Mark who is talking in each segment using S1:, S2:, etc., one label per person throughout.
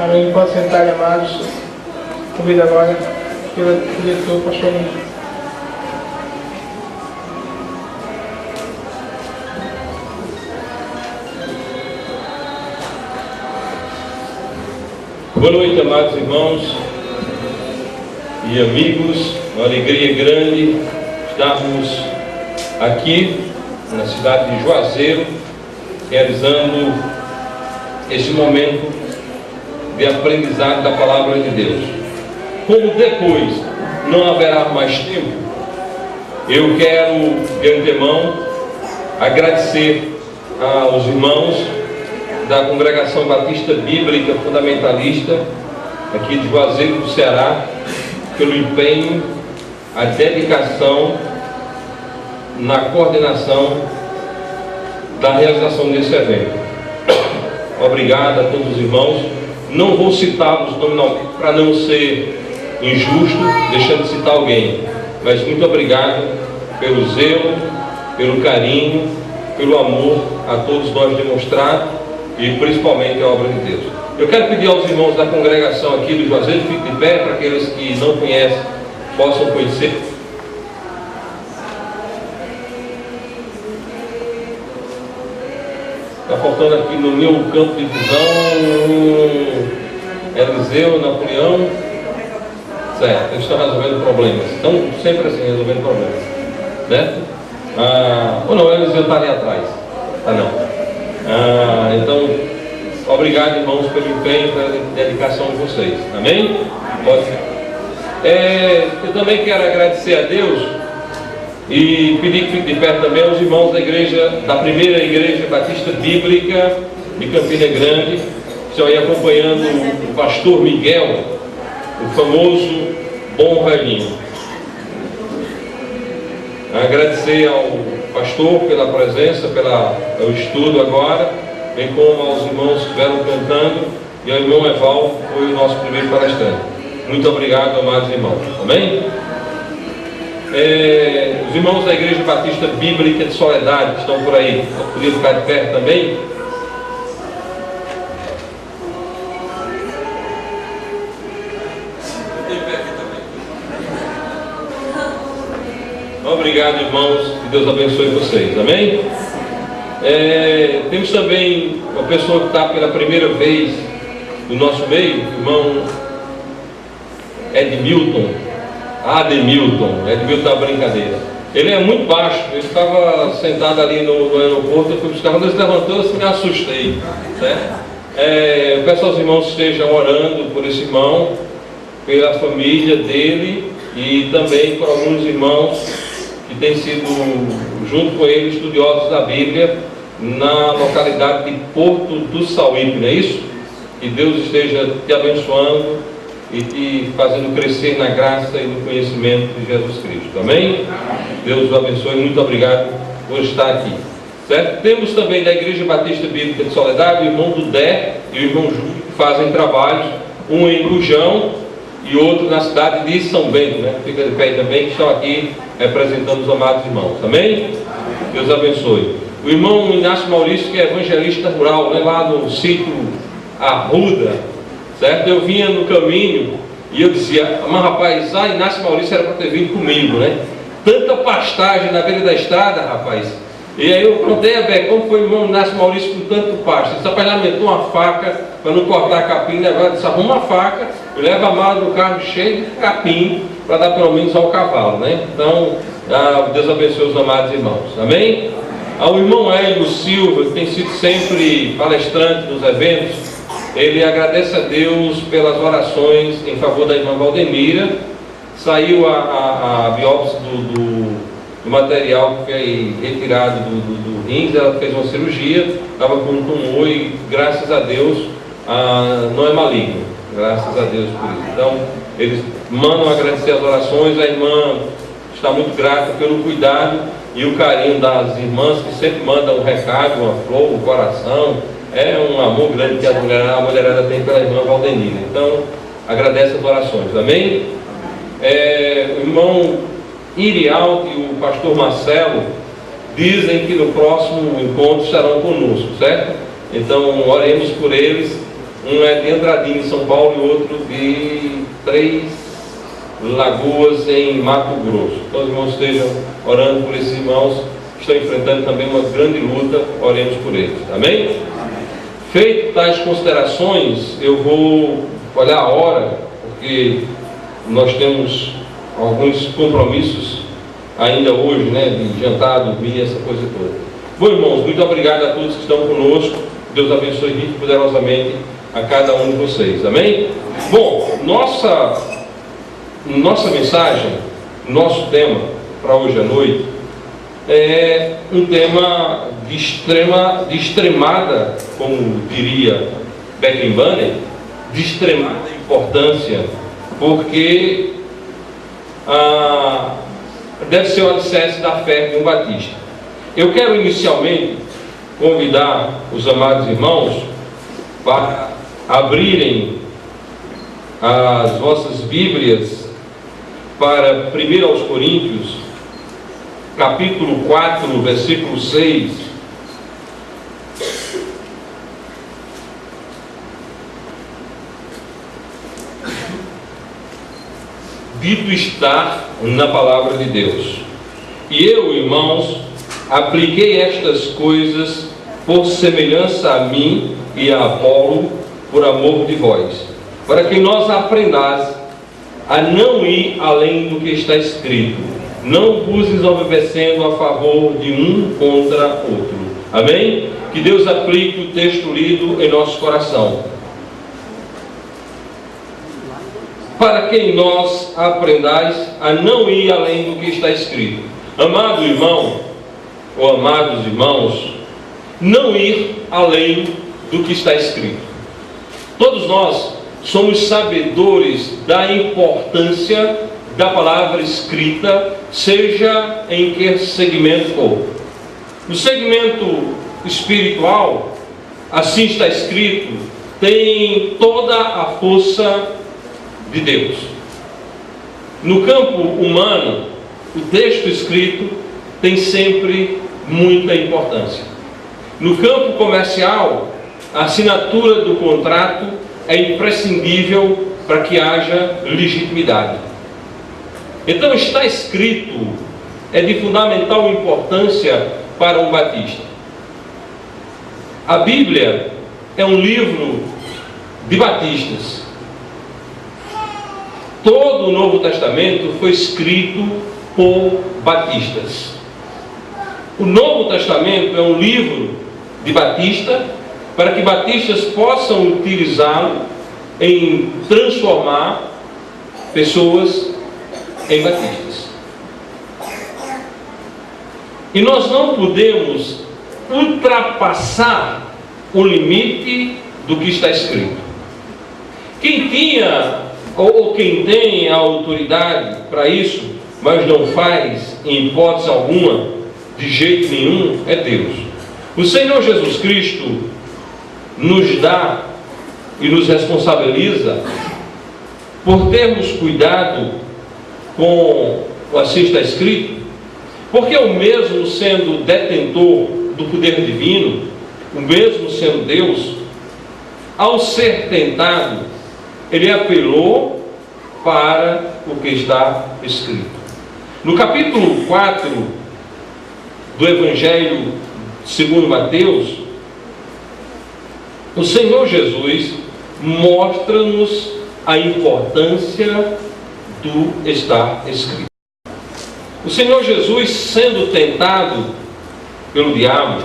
S1: Amém. Pode sentar, amados. Convido agora pelo diretor, pastor Henrique.
S2: Boa noite, amados irmãos e amigos. Uma alegria grande estarmos aqui na cidade de Juazeiro, realizando este momento de aprendizado da Palavra de Deus. Como depois não haverá mais tempo, eu quero de antemão agradecer aos irmãos da Congregação Batista Bíblica Fundamentalista aqui de Juazeiro do Ceará pelo empenho, a dedicação na coordenação da realização desse evento. Obrigado a todos os irmãos. Não vou citá-los nominalmente para não ser injusto, deixando de citar alguém, mas muito obrigado pelo zelo, pelo carinho, pelo amor a todos nós demonstrado e principalmente a obra de Deus. Eu quero pedir aos irmãos da congregação aqui do Juazeiro, fiquem de pé para aqueles que não conhecem, possam conhecer. Está faltando aqui no meu campo de visão, Eliseu, Napoleão. Certo, eles estão resolvendo problemas. Estão sempre assim, resolvendo problemas. Né? Ou não, o Eliseu está ali atrás. Ah, não. Então, obrigado, irmãos, pelo empenho, pela dedicação de vocês. Amém? Pode ser. Eu também quero agradecer a Deus e pedir que fique de pé também aos irmãos da igreja, da primeira igreja batista bíblica de Campina Grande, que estão aí acompanhando o pastor Miguel, o famoso Bom Velhinho. Agradecer ao pastor pela presença, pelo estudo agora, bem como aos irmãos que estiveram cantando, e ao irmão Eval, que foi o nosso primeiro palestrante. Muito obrigado, amados irmãos. Amém? Os irmãos da Igreja Batista Bíblica de Soledade, que estão por aí, podiam ficar de perto também. Obrigado, irmãos, que Deus abençoe vocês, amém? Temos também uma pessoa que está pela primeira vez no nosso meio, o irmão Edmilton, Ademilton é uma brincadeira. Ele é muito baixo, ele estava sentado ali no aeroporto, eu fui buscar, quando ele se levantou, assim, me assustei, né? Eu peço aos irmãos que estejam orando por esse irmão, pela família dele e também por alguns irmãos que têm sido, junto com ele, estudiosos da Bíblia na localidade de Porto do Sauípe, não é isso? Que Deus esteja te abençoando e te fazendo crescer na graça e no conhecimento de Jesus Cristo, amém? Deus o abençoe, muito obrigado por estar aqui, certo? Temos também da Igreja Batista Bíblica de Soledade o irmão Dudé e o irmão Júlio, que fazem trabalhos, um em Lujão e outro na cidade de São Bento, né? Fica de pé também, que estão aqui representando os amados irmãos, amém? Deus abençoe. O irmão Inácio Maurício, que é evangelista rural, né? Lá no sítio Arruda, certo? Eu vinha no caminho e eu dizia, mas rapaz, Inácio Maurício era para ter vindo comigo, né? Tanta pastagem na beira da estrada, rapaz. E aí eu perguntei a Bé, como foi o irmão Inácio Maurício com tanto pasto? Ele disse, rapaz, lamentou uma faca para não cortar capim, levar, disse, arruma uma faca e leva a mala do carro cheio de capim para dar pelo menos ao cavalo, né? Então, Deus abençoe os amados irmãos, amém? Ao irmão Hélio Silva, que tem sido sempre palestrante nos eventos, ele agradece a Deus pelas orações em favor da irmã Valdemira. Saiu a biópsia do material que foi retirado do rins, ela fez uma cirurgia, estava com um tumor e graças a Deus não é maligno, graças a Deus por isso. Então, eles mandam agradecer as orações, a irmã está muito grata pelo cuidado e o carinho das irmãs que sempre mandam um recado, uma flor, um coração. É um amor grande que a mulherada tem pela irmã Valdemira. Então, agradece as orações, amém? O irmão Irial e o pastor Marcelo dizem que no próximo encontro estarão conosco, certo? Então, oremos por eles Um é de Andradina, em São Paulo, e outro de Três Lagoas, em Mato Grosso. Todos os irmãos estejam orando por esses irmãos que estão enfrentando também uma grande luta, oremos por eles. Amém? Feito tais considerações, eu vou olhar a hora, porque nós temos alguns compromissos ainda hoje, né, de jantar, dormir, essa coisa toda. Bom, irmãos, muito obrigado a todos que estão conosco. Deus abençoe rico e poderosamente a cada um de vocês. Amém? Bom, nossa mensagem, nosso tema para hoje à noite é um tema de extremada, como diria Beckenbauer, de extremada importância, porque deve ser o alicerce da fé de um batista. Eu quero inicialmente convidar os amados irmãos para abrirem as vossas Bíblias para 1 aos Coríntios, capítulo 4, versículo 6. Dito está na palavra de Deus: e eu, irmãos, apliquei estas coisas por semelhança a mim e a Apolo, por amor de vós, para que nós aprendássemos a não ir além do que está escrito, não vos ensoberbecendo a favor de um contra outro. Amém? Que Deus aplique o texto lido em nosso coração, para que nós aprendais a não ir além do que está escrito. Amado irmão, ou amados irmãos, não ir além do que está escrito. Todos nós somos sabedores da importância da palavra escrita, seja em que segmento for. No segmento espiritual, assim está escrito, tem toda a força de Deus. No campo humano, o texto escrito tem sempre muita importância. No campo comercial, a assinatura do contrato é imprescindível para que haja legitimidade. Então, está escrito é de fundamental importância para um batista. A Bíblia é um livro de batistas. Todo o Novo Testamento foi escrito por batistas. O Novo Testamento é um livro de batista, para que batistas possam utilizá-lo em transformar pessoas em batistas. E nós não podemos ultrapassar o limite do que está escrito. Quem tinha ou quem tem a autoridade para isso, mas não faz em hipótese alguma, de jeito nenhum, é Deus. O Senhor Jesus Cristo nos dá e nos responsabiliza por termos cuidado com o assim está escrito, porque o mesmo sendo detentor do poder divino, o mesmo sendo Deus, ao ser tentado, ele apelou para o que está escrito. No capítulo 4 do Evangelho segundo Mateus, o Senhor Jesus mostra-nos a importância do estar escrito. O Senhor Jesus, sendo tentado pelo diabo,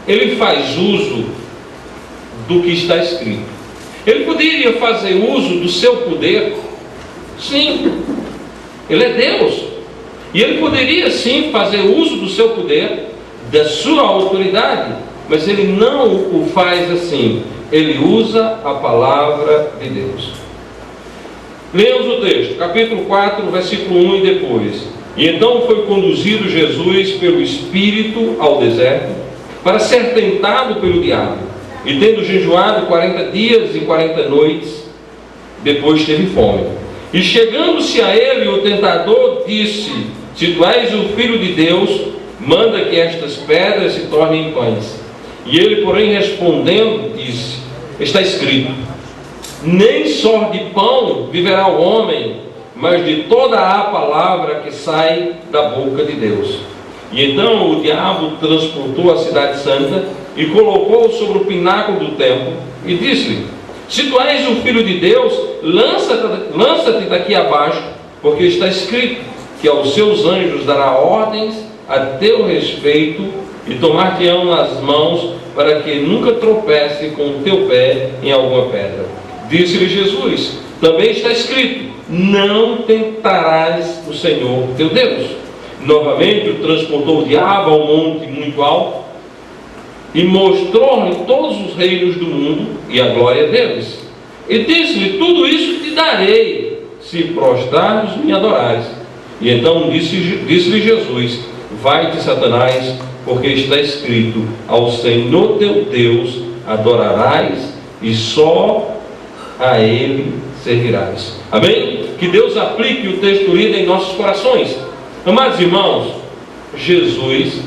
S2: ele faz uso do que está escrito. Ele poderia fazer uso do seu poder? Sim, ele é Deus. E ele poderia sim fazer uso do seu poder, da sua autoridade, mas ele não o faz assim. Ele usa a palavra de Deus. Leamos o texto, capítulo 4, versículo 1 e depois. E então foi conduzido Jesus pelo Espírito ao deserto, para ser tentado pelo diabo. E tendo jejuado 40 dias e 40 noites, depois teve fome. E chegando-se a ele, o tentador disse: se tu és o Filho de Deus, manda que estas pedras se tornem pães. E ele, porém, respondendo, disse: está escrito: nem só de pão viverá o homem, mas de toda a palavra que sai da boca de Deus. E então o diabo transportou a cidade santa e colocou sobre o pináculo do templo e disse-lhe: se tu és o filho de Deus, lança-te daqui abaixo, porque está escrito que aos seus anjos dará ordens a teu respeito e tomar-te-ão nas mãos para que nunca tropece com o teu pé em alguma pedra. Disse-lhe Jesus: também está escrito: não tentarás o Senhor teu Deus. Novamente o transportou o diabo ao monte muito alto e mostrou-lhe todos os reinos do mundo e a glória deles. E disse-lhe: tudo isso te darei, se prostrares me adorares. E então disse-lhe Jesus: vai-te, Satanás, porque está escrito: ao Senhor teu Deus adorarás e só a Ele servirás. Amém? Que Deus aplique o texto lido em nossos corações. Amados irmãos, Jesus,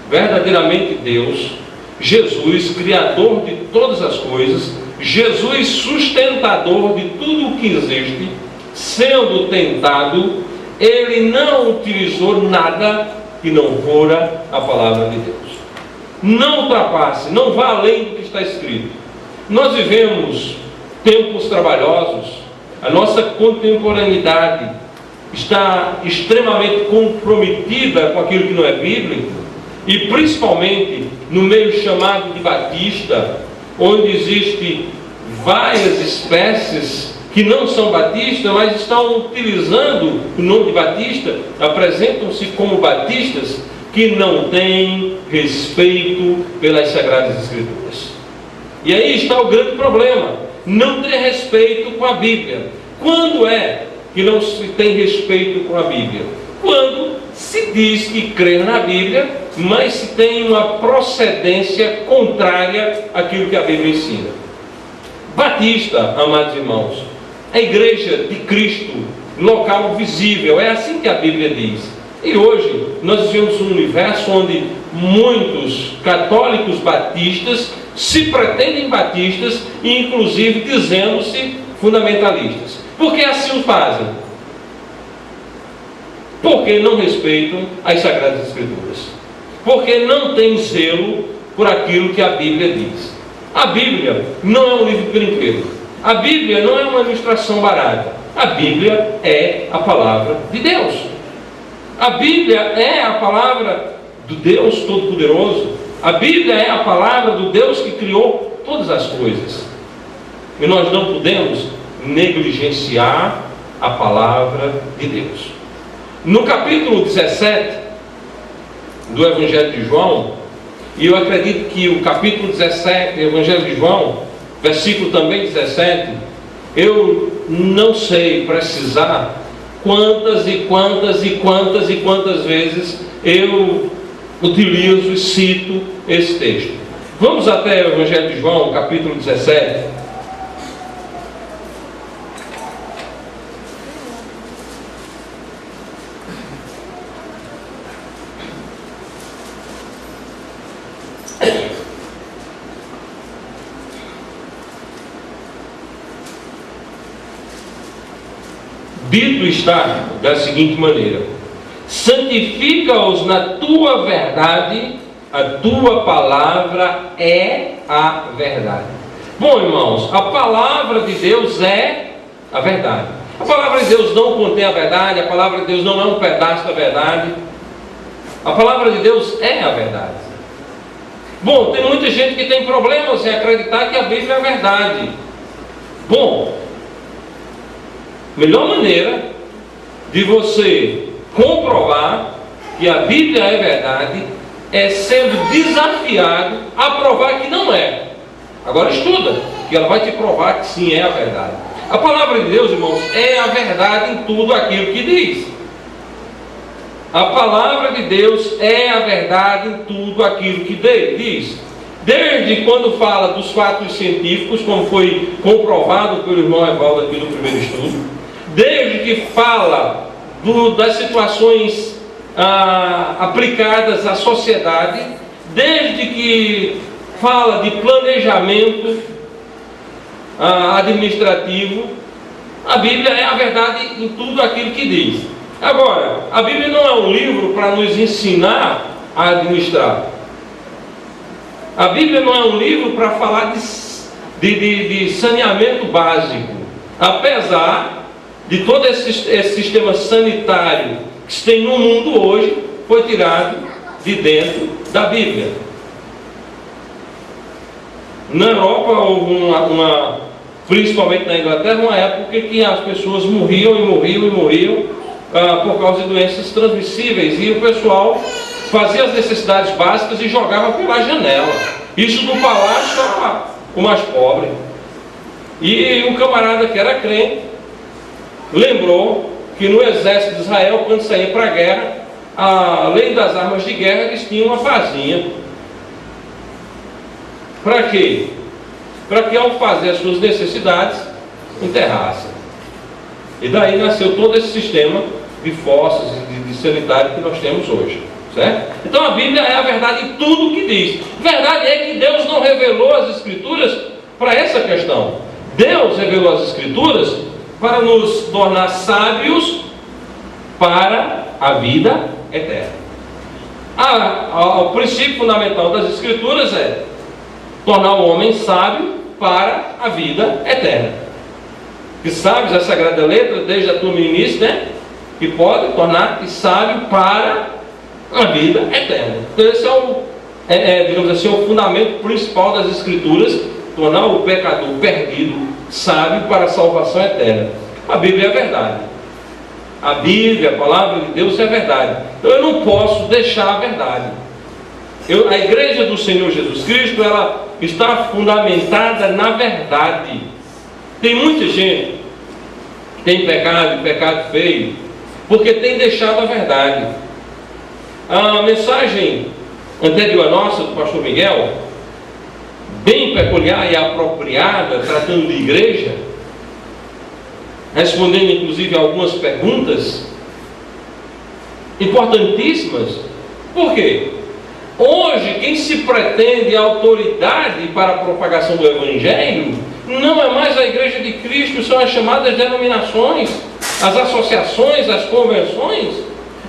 S2: verdadeiramente Deus, Jesus, Criador de todas as coisas, Jesus, sustentador de tudo o que existe, sendo tentado, Ele não utilizou nada que não fora a palavra de Deus. Não ultrapasse, não vá além do que está escrito. Nós vivemos tempos trabalhosos, a nossa contemporaneidade está extremamente comprometida com aquilo que não é bíblico, e principalmente no meio chamado de batista, onde existem várias espécies que não são batistas, mas estão utilizando o nome de batista, apresentam-se como batistas que não têm respeito pelas Sagradas Escrituras. E aí está o grande problema: não ter respeito com a Bíblia. Quando é que não se tem respeito com a Bíblia? Quando se diz que crê na Bíblia, mas se tem uma procedência contrária àquilo que a Bíblia ensina. Batista, amados irmãos, a igreja de Cristo, local visível, é assim que a Bíblia diz. E hoje nós vivemos um universo onde muitos católicos batistas se pretendem batistas e inclusive dizendo-se fundamentalistas. Por que assim o fazem? Porque não respeitam as Sagradas Escrituras. Porque não têm zelo por aquilo que a Bíblia diz. A Bíblia não é um livro de brinquedo. A Bíblia não é uma ilustração barata. A Bíblia é a palavra de Deus. A Bíblia é a palavra do Deus Todo-Poderoso. A Bíblia é a palavra do Deus que criou todas as coisas. E nós não podemos negligenciar a palavra de Deus. No capítulo 17 do Evangelho de João, e eu acredito que o capítulo 17 do Evangelho de João, versículo também 17, eu não sei precisar quantas vezes eu utilizo e cito esse texto. Vamos até o Evangelho de João, capítulo 17. Dito está da seguinte maneira: santifica-os na tua verdade, a tua palavra é a verdade. Bom, irmãos, a palavra de Deus é a verdade. A palavra de Deus não contém a verdade, a palavra de Deus não é um pedaço da verdade. A palavra de Deus é a verdade. Bom, tem muita gente que tem problemas em acreditar que a Bíblia é a verdade. Bom, melhor maneira de você comprovar que a Bíblia é verdade é sendo desafiado a provar que não é. Agora estuda, que ela vai te provar que sim, é a verdade. A palavra de Deus, irmãos, é a verdade em tudo aquilo que diz. A palavra de Deus é a verdade em tudo aquilo que diz. Desde quando fala dos fatos científicos, como foi comprovado pelo irmão Evaldo aqui no primeiro estudo, desde que fala das situações aplicadas à sociedade, desde que fala de planejamento, administrativo. A Bíblia é a verdade em tudo aquilo que diz. Agora, a Bíblia não é um livro para nos ensinar a administrar. A Bíblia não é um livro para falar de saneamento básico. Apesar de todo esse sistema sanitário que se tem no mundo hoje, foi tirado de dentro da Bíblia. Na Europa houve principalmente na Inglaterra, uma época que as pessoas morriam por causa de doenças transmissíveis, e o pessoal fazia as necessidades básicas e jogava pela janela. Isso do palácio para o mais pobre. E um camarada que era crente lembrou que no exército de Israel, quando saía para a guerra, além das armas de guerra, eles tinham uma vasinha. Para quê? Para que ao fazer as suas necessidades, enterrassem. E daí nasceu todo esse sistema de fossas e de sanitário que nós temos hoje. Certo? Então a Bíblia é a verdade em tudo o que diz. Verdade é que Deus não revelou as Escrituras para essa questão. Deus revelou as Escrituras para nos tornar sábios para a vida eterna. O princípio fundamental das Escrituras é tornar o homem sábio para a vida eterna. Que sabes a Sagrada Letra, desde a tua meninice, né? Que pode tornar-te sábio para a vida eterna. Então esse digamos assim, o fundamento principal das Escrituras, tornar o pecador perdido sábio para a salvação eterna. A Bíblia é a verdade. A Bíblia, a palavra de Deus é a verdade. Então eu não posso deixar a verdade. A igreja do Senhor Jesus Cristo, ela está fundamentada na verdade. Tem muita gente que tem pecado feio, porque tem deixado a verdade. A mensagem anterior à nossa, do pastor Miguel, bem peculiar e apropriada, tratando de igreja, respondendo inclusive a algumas perguntas importantíssimas. Por quê? Hoje, quem se pretende autoridade para a propagação do Evangelho não é mais a Igreja de Cristo, são as chamadas denominações, as associações, as convenções,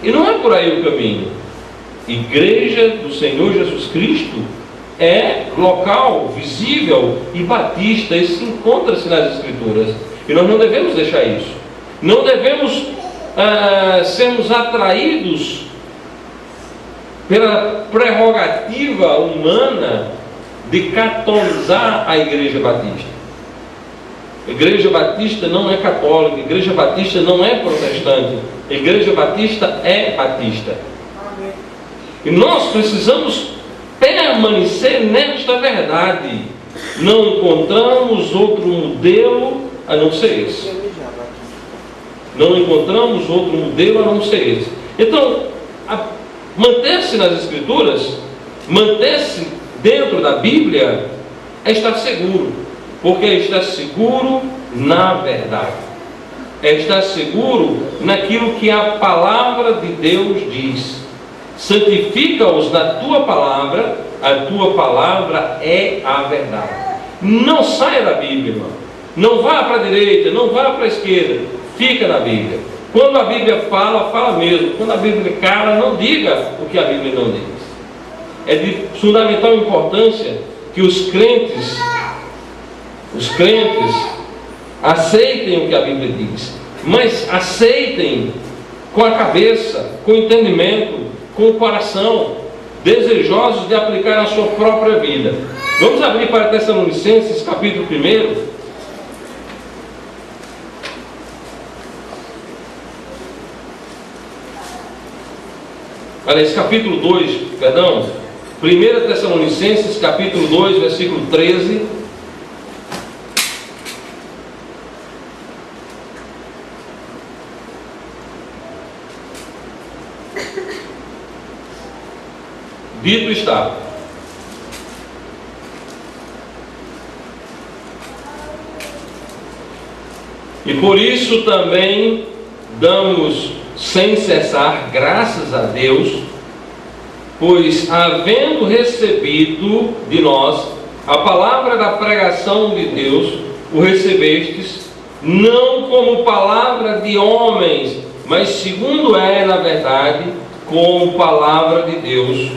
S2: e não é por aí o caminho. Igreja do Senhor Jesus Cristo é local, visível e batista. Isso encontra-se nas Escrituras, e nós não devemos deixar isso. Não devemos sermos atraídos pela prerrogativa humana de catolizar a Igreja Batista. A Igreja Batista não é católica, a Igreja Batista não é protestante, a Igreja Batista é batista. E nós precisamos permanecer nesta verdade. Não encontramos outro modelo a não ser esse. Não encontramos outro modelo a não ser esse. Então, manter-se nas Escrituras, manter-se dentro da Bíblia, é estar seguro. Porque é estar seguro na verdade. É estar seguro naquilo que a palavra de Deus diz. Santifica-os na tua palavra, a tua palavra é a verdade. Não saia da Bíblia, irmão. Não vá para a direita, não vá para a esquerda. Fica na Bíblia. Quando a Bíblia fala, fala mesmo. Quando a Bíblia cala, não diga o que a Bíblia não diz. É de fundamental importância que os crentes aceitem o que a Bíblia diz, mas aceitem com a cabeça, com o entendimento, com o coração, desejosos de aplicar na sua própria vida. Vamos abrir para Tessalonicenses, capítulo 1. Aliás, capítulo 2, perdão. 1 Tessalonicenses, capítulo 2, versículo 13. Dito está: e por isso também damos sem cessar graças a Deus, pois havendo recebido de nós a palavra da pregação de Deus, o recebestes, não como palavra de homens, mas segundo é, na verdade, como palavra de Deus,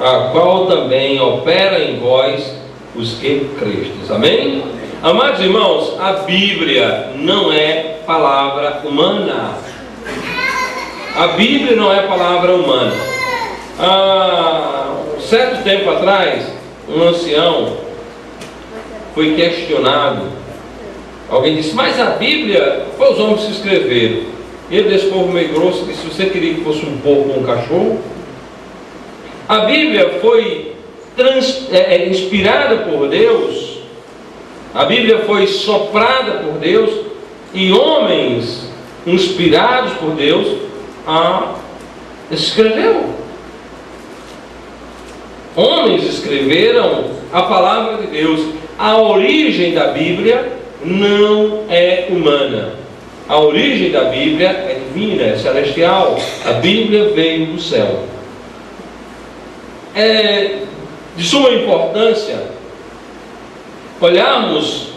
S2: a qual também opera em vós os que crestes. Amém? Amados irmãos, a Bíblia não é palavra humana. A Bíblia não é palavra humana. Certo tempo atrás, um ancião foi questionado. Alguém disse, mas a Bíblia foi os homens que escreveram. Ele, desse povo meio grosso, disse, você queria que fosse um porco ou um cachorro? A Bíblia foi inspirada por Deus. A Bíblia foi soprada por Deus. E homens inspirados por Deus escreveu. Homens escreveram a palavra de Deus. A origem da Bíblia não é humana. A origem da Bíblia é divina, é celestial. A Bíblia veio do céu. É de suma importância olharmos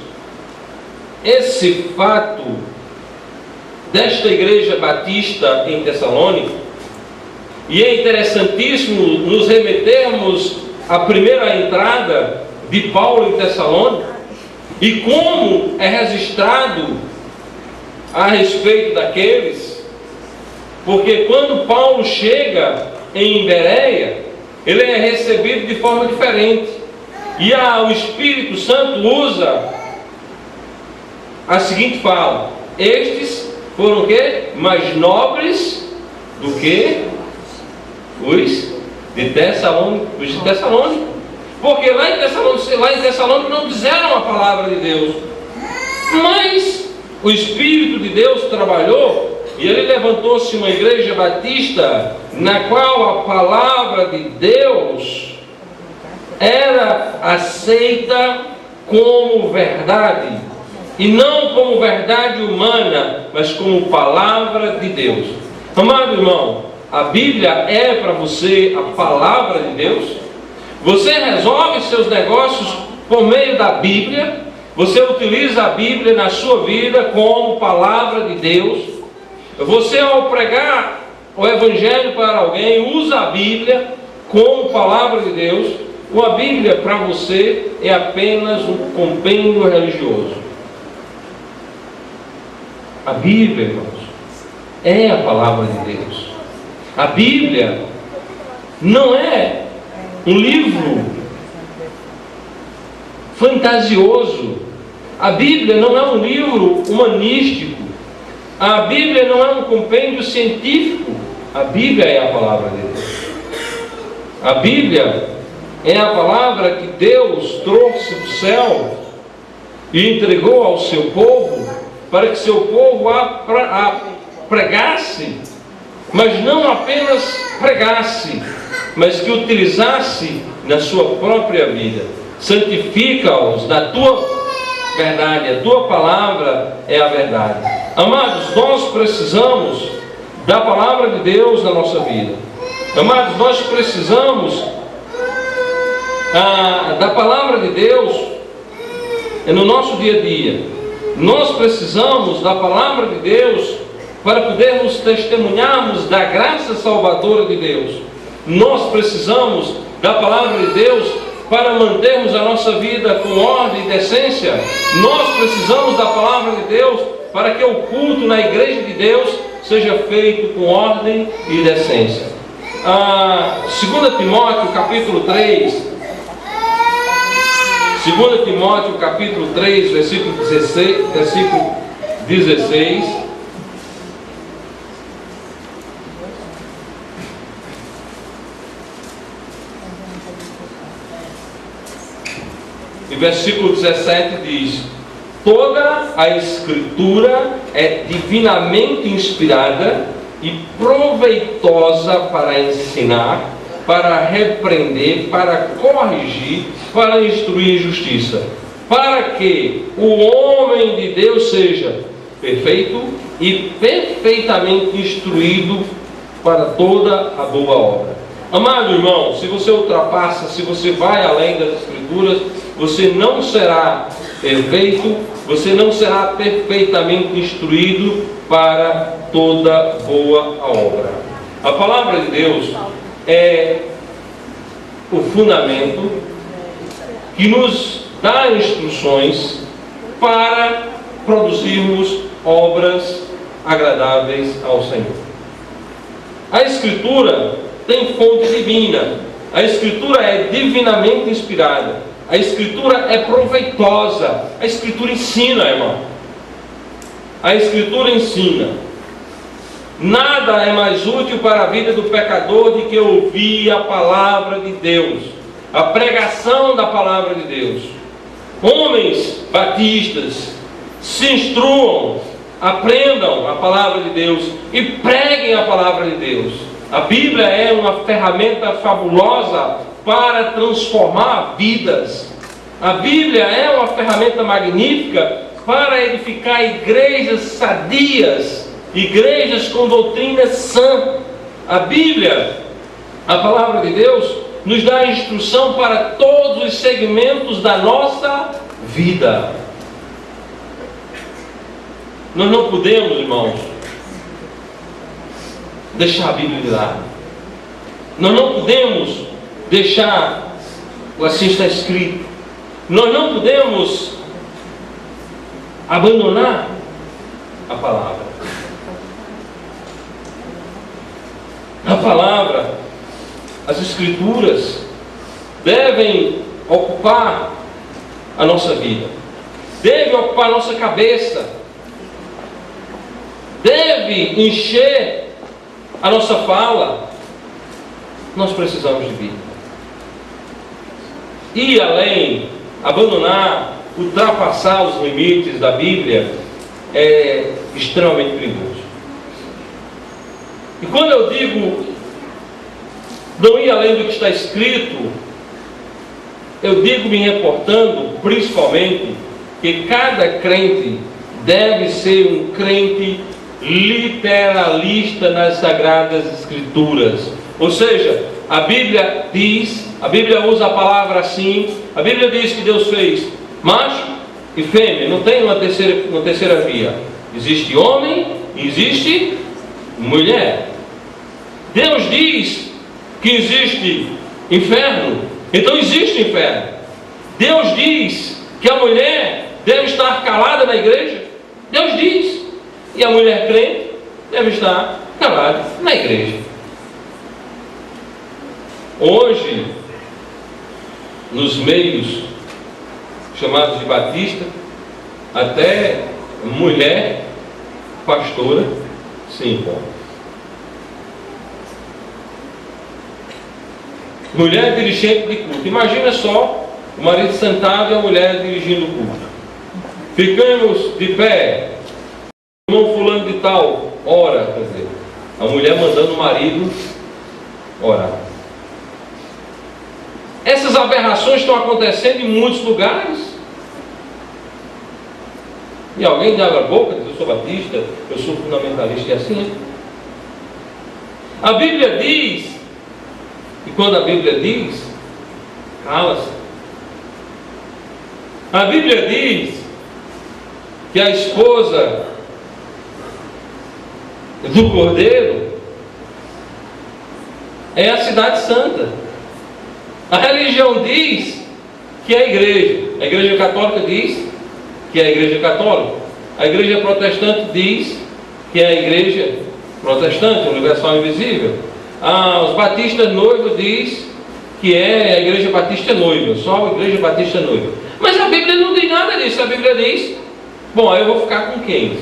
S2: esse fato desta igreja batista em Tessalônica, e é interessantíssimo nos remetermos à primeira entrada de Paulo em Tessalônica e como é registrado a respeito daqueles, porque quando Paulo chega em Bereia, ele é recebido de forma diferente, e o Espírito Santo usa a seguinte fala: estes foram o quê? Mais nobres do que os de Tessalônica. Porque lá em Tessalônica não disseram a palavra de Deus, mas o Espírito de Deus trabalhou, e ele levantou-se uma igreja batista na qual a palavra de Deus era aceita como verdade, e não como verdade humana, mas como palavra de Deus. Amado irmão, a Bíblia é para você a palavra de Deus. Você resolve seus negócios por meio da Bíblia. Você utiliza a Bíblia na sua vida como palavra de Deus. Você, ao pregar o Evangelho para alguém, usa a Bíblia como palavra de Deus. Ou a Bíblia para você é apenas um compêndio religioso? A Bíblia, irmãos, é a palavra de Deus. A Bíblia não é um livro fantasioso. A Bíblia não é um livro humanístico. A Bíblia não é um compêndio científico. A Bíblia é a palavra de Deus. A Bíblia é a palavra que Deus trouxe do céu e entregou ao seu povo, para que seu povo a pregasse, mas não apenas pregasse, mas que utilizasse na sua própria vida. Santifica-os na tua verdade, a tua palavra é a verdade. Amados, nós precisamos da palavra de Deus na nossa vida. Amados, nós precisamos da palavra de Deus no nosso dia a dia. Nós precisamos da palavra de Deus para podermos testemunharmos da graça salvadora de Deus. Nós precisamos da palavra de Deus para mantermos a nossa vida com ordem e decência. Nós precisamos da palavra de Deus para que o culto na igreja de Deus seja feito com ordem e decência. 2 Timóteo capítulo 3, 2 Timóteo capítulo 3, versículo 16. E versículo 17 diz: toda a Escritura é divinamente inspirada e proveitosa para ensinar, para repreender, para corrigir, para instruir em justiça, para que o homem de Deus seja perfeito e perfeitamente instruído para toda a boa obra. Amado irmão, se você ultrapassa, se você vai além das Escrituras, você não será perfeito, você não será perfeitamente instruído para toda boa obra. A palavra de Deus é o fundamento que nos dá instruções para produzirmos obras agradáveis ao Senhor. A Escritura tem fonte divina. A Escritura é divinamente inspirada. A Escritura é proveitosa. A Escritura ensina, irmão. A Escritura ensina. Nada é mais útil para a vida do pecador do que ouvir a palavra de Deus, a pregação da palavra de Deus. Homens batistas, se instruam, aprendam a palavra de Deus e preguem a palavra de Deus. A Bíblia é uma ferramenta fabulosa para transformar vidas. A Bíblia é uma ferramenta magnífica para edificar igrejas sadias, igrejas com doutrina sã. A Bíblia, a palavra de Deus, nos dá instrução para todos os segmentos da nossa vida. Nós não podemos, irmãos, deixar a Bíblia de lado. Nós não podemos deixar o assim está escrito. Nós não podemos abandonar a palavra. A palavra, as Escrituras devem ocupar a nossa vida, devem ocupar a nossa cabeça, deve encher a nossa fala. Nós precisamos de Bíblia. Ir além, abandonar, ultrapassar os limites da Bíblia é extremamente perigoso. E quando eu digo não ir além do que está escrito, eu digo me reportando principalmente que cada crente deve ser um crente literalista nas Sagradas Escrituras. Ou seja, a Bíblia diz, a Bíblia usa a palavra assim, a Bíblia diz que Deus fez macho e fêmea, não tem uma terceira via. Existe homem e existe mulher. Deus diz que existe inferno, então existe inferno. Deus diz que a mulher deve estar calada na igreja, Deus diz. E a mulher crente deve estar calada na igreja. Hoje, nos meios chamados de batista, até mulher pastora se impõe. Mulher dirigente de culto. Imagina só o marido sentado e a mulher dirigindo o culto. Ficamos de pé. Irmão fulano de tal, ora, quer dizer, a mulher mandando o marido orar. Essas aberrações estão acontecendo em muitos lugares. E alguém abre a boca, diz, eu sou batista, eu sou fundamentalista, e assim é. A Bíblia diz, e quando a Bíblia diz, cala-se. A Bíblia diz que a esposa do Cordeiro é a cidade santa. A religião diz que é a igreja católica diz que é a igreja católica, a igreja protestante diz que é a igreja protestante, universal invisível. Os batistas noivos diz que é a igreja batista noiva, só a igreja batista noiva. Mas a Bíblia não diz nada disso. A Bíblia diz, bom, aí eu vou ficar com quem?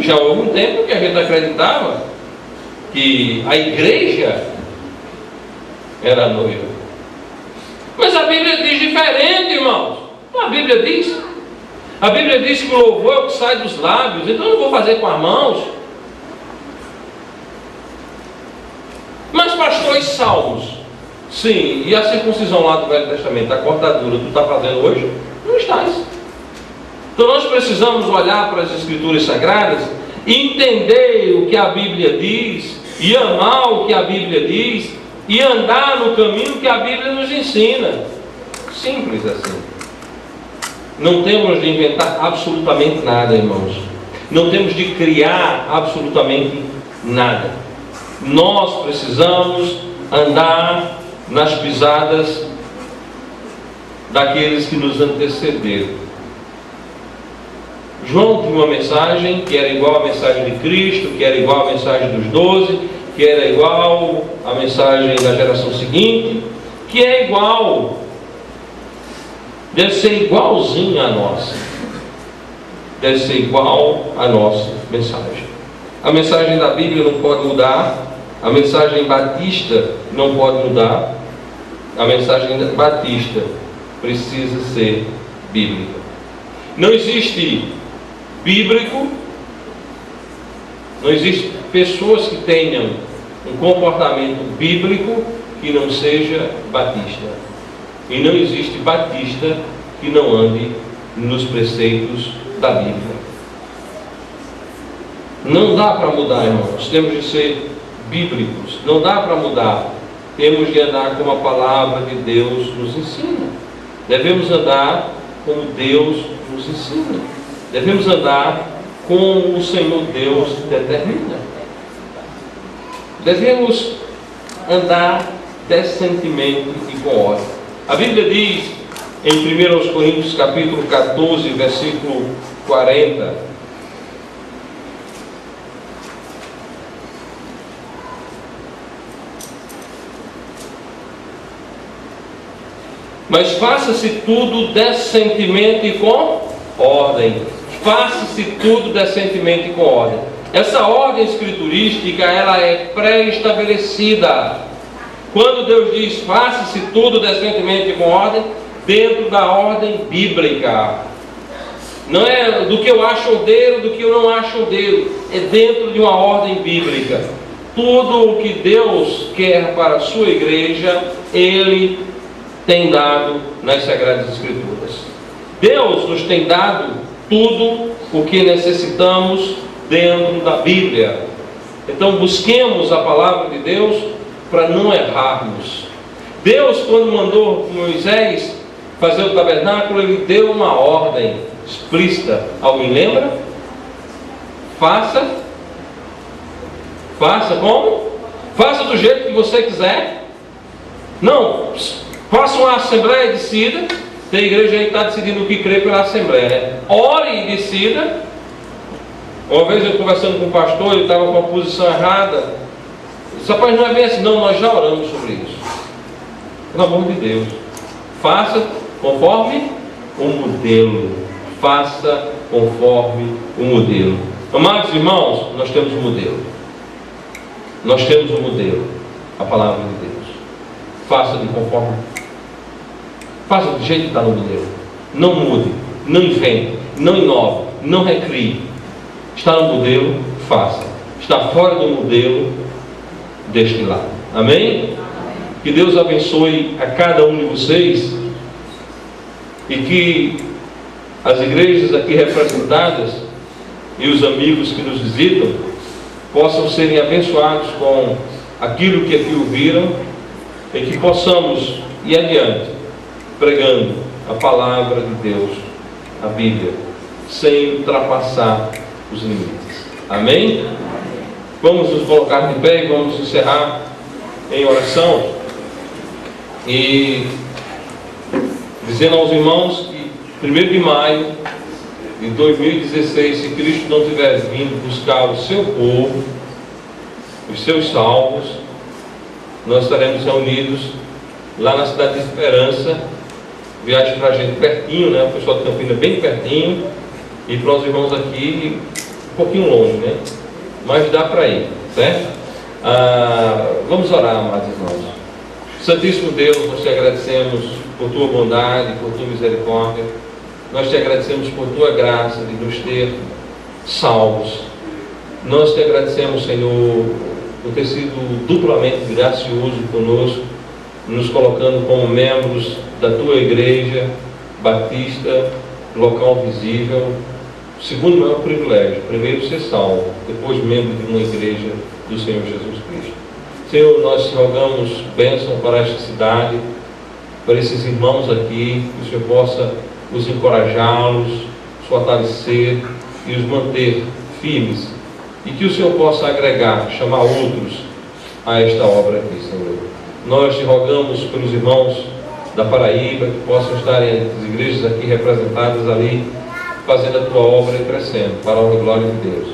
S2: Já houve um tempo que a gente acreditava que a igreja era a noiva. Mas a Bíblia diz diferente, irmãos. A Bíblia diz. A Bíblia diz que o louvor é o que sai dos lábios. Então eu não vou fazer com as mãos. Mas pastor, e salmos? Sim, e a circuncisão lá do Velho Testamento, a cortadura, tu está fazendo hoje? Não estás. Então nós precisamos olhar para as Escrituras Sagradas e entender o que a Bíblia diz, e amar o que a Bíblia diz, e andar no caminho que a Bíblia nos ensina. Simples assim. Não temos de inventar absolutamente nada, irmãos. Não temos de criar absolutamente nada. Nós precisamos andar nas pisadas daqueles que nos antecederam. João tinha uma mensagem que era igual à mensagem de Cristo, que era igual à mensagem dos 12, que era igual à mensagem da geração seguinte, que é igual, deve ser igualzinho à nossa. Deve ser igual à nossa mensagem. A mensagem da Bíblia não pode mudar, a mensagem batista não pode mudar, a mensagem batista precisa ser bíblica. Não existe bíblico, não existe pessoas que tenham um comportamento bíblico que não seja batista. E não existe batista que não ande nos preceitos da Bíblia. Não dá para mudar, irmãos. Temos de ser bíblicos. Não dá para mudar. Temos de andar como a palavra de Deus nos ensina. Devemos andar como Deus nos ensina. Devemos andar como o Senhor Deus determina. Devemos andar decentemente e com ordem. A Bíblia diz em 1 Coríntios capítulo 14, versículo 40: mas faça-se tudo decentemente e com ordem. Faça-se tudo decentemente e com ordem. Essa ordem escriturística, ela é pré-estabelecida. Quando Deus diz faça-se tudo decentemente e com ordem, dentro da ordem bíblica. Não é do que eu acho ordeiro, do que eu não acho ordeiro. É dentro de uma ordem bíblica. Tudo o que Deus quer para a sua igreja, Ele tem dado nas Sagradas Escrituras. Deus nos tem dado tudo o que necessitamos dentro da Bíblia. Então busquemos a palavra de Deus para não errarmos. Deus, quando mandou Moisés fazer o tabernáculo, Ele deu uma ordem explícita. Alguém lembra? Faça como? Faça do jeito que você quiser. Não, faça uma assembleia e decida. Tem igreja aí que está decidindo o que crê pela assembleia, né? Ore e decida. Uma vez eu conversando com um pastor, ele estava com a posição errada. Disse, rapaz, não é bem assim, não, nós já oramos sobre isso. Pelo amor de Deus, faça conforme o modelo. Faça conforme o modelo. Amados irmãos, nós temos um modelo. Nós temos um modelo, a palavra de Deus. Faça de conforme. Faça do jeito que está no modelo. Não mude, não invente, não inove, não recrie. Está no modelo, faça. Está fora do modelo, deixe de lado. Amém? Que Deus abençoe a cada um de vocês e que as igrejas aqui representadas e os amigos que nos visitam possam serem abençoados com aquilo que aqui ouviram e que possamos ir adiante pregando a palavra de Deus, a Bíblia, sem ultrapassar os limites. Amém? Vamos nos colocar de pé e vamos encerrar em oração e dizendo aos irmãos que 1º de maio de 2016, se Cristo não tiver vindo buscar o seu povo, os seus salvos, nós estaremos reunidos lá na cidade de Esperança. Viagem para a gente pertinho, né? O pessoal de Campina bem pertinho, e para os irmãos aqui um pouquinho longe, né? Mas dá para ir, certo? Vamos orar, amados irmãos. Santíssimo Deus, nós te agradecemos por tua bondade, por tua misericórdia. Nós te agradecemos por tua graça de nos ter salvos. Nós te agradecemos, Senhor, por ter sido duplamente gracioso conosco, nos colocando como membros da tua igreja batista, local visível. Segundo maior privilégio, primeiro ser salvo, depois membro de uma igreja do Senhor Jesus Cristo. Senhor, nós te rogamos bênção para esta cidade, para esses irmãos aqui, que o Senhor possa os encorajá-los, os fortalecer e os manter firmes. E que o Senhor possa agregar, chamar outros a esta obra aqui, Senhor. Nós te rogamos pelos irmãos da Paraíba, que possam estar em as igrejas aqui representadas ali, fazendo a tua obra e crescendo, para a honra e glória de Deus.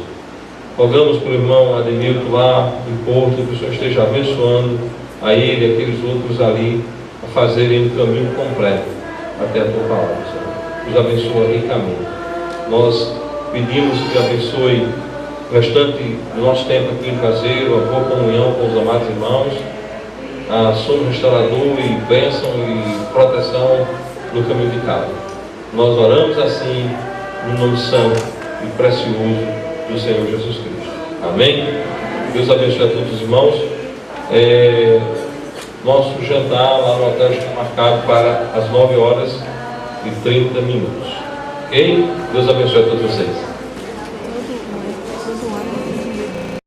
S2: Rogamos pelo irmão Ademilton lá em Porto, que o Senhor esteja abençoando a ele e aqueles outros ali, a fazerem o caminho completo até a tua palavra, Senhor. Nos abençoa ricamente. Nós pedimos que abençoe o restante do nosso tempo aqui em Caseiro, a boa comunhão com os amados irmãos, a sono restaurador e bênção e proteção no caminho de casa. Nós oramos assim no nome santo e precioso do Senhor Jesus Cristo. Amém? Deus abençoe a todos os irmãos. Nosso jantar lá no hotel está marcado para as 9h30. Ok? Deus abençoe a todos vocês.